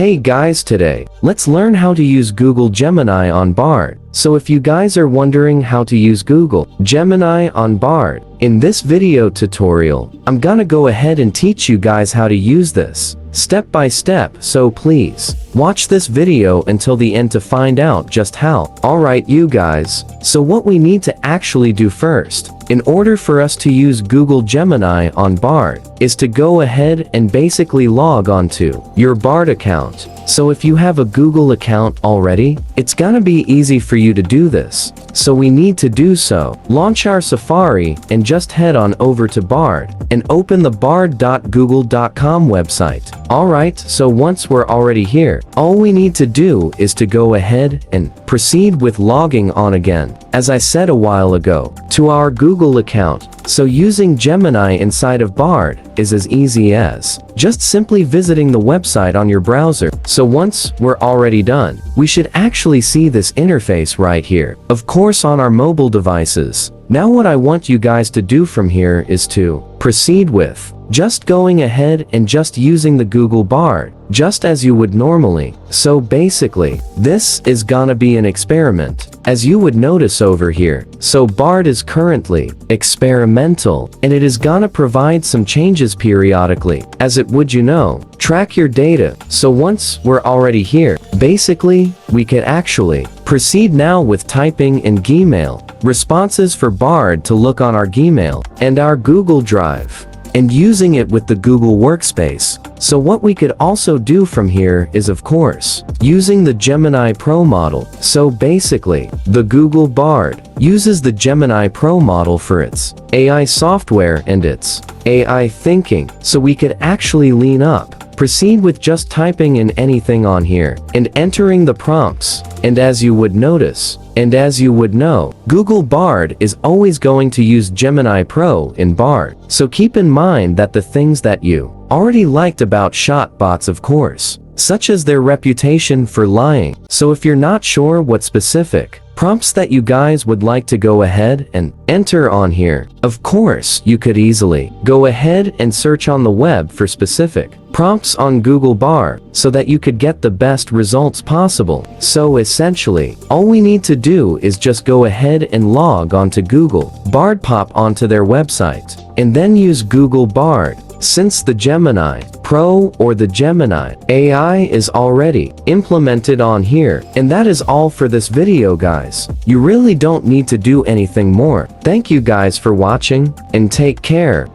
Hey guys, today, let's learn how to use Google Gemini on Bard. So if you guys are wondering how to use Google Gemini on Bard, in this video tutorial, I'm gonna go ahead and teach you guys how to use this step by step, so please watch this video until the end to find out just how. Alright you guys, so what we need to actually do first, in order for us to use Google Gemini on Bard, is to go ahead and basically log on to your Bard account. So if you have a Google account already, it's gonna be easy for you to do this. So we need to do so. Launch our Safari and just head on over to Bard and open the bard.google.com website. Alright, so once we're already here, all we need to do is to go ahead and proceed with logging on again, as I said a while ago, to our Google account. So using Gemini inside of Bard is as easy as just simply visiting the website on your browser. So once we're already done, we should actually see this interface right here, of course on our mobile devices. Now what I want you guys to do from here is to proceed with just going ahead and just using the Google Bard, just as you would normally. So basically, this is gonna be an experiment, as you would notice over here. So Bard is currently experimental, and it is gonna provide some changes periodically, as it would, track your data. So once we're already here, basically, we could actually proceed now with typing in Gmail responses for Bard to look on our Gmail and our Google Drive, and using it with the Google Workspace. So what we could also do from here is, of course, using the Gemini Pro model. So basically, the Google Bard uses the Gemini Pro model for its AI software and its AI thinking. So we could actually lean up, proceed with just typing in anything on here and entering the prompts. And as you would notice, and as you would know, Google Bard is always going to use Gemini Pro in Bard. So keep in mind that the things that you already liked about chatbots, of course, such as their reputation for lying. So if you're not sure what specific prompts that you guys would like to go ahead and enter on here, of course, you could easily go ahead and search on the web for specific prompts on Google Bard so that you could get the best results possible. So essentially, all we need to do is just go ahead and log on to Google Bard, pop onto their website, and then use Google Bard. Since the Gemini Pro or the Gemini AI is already implemented on here. And that is all for this video guys. You really don't need to do anything more. Thank you guys for watching, and take care.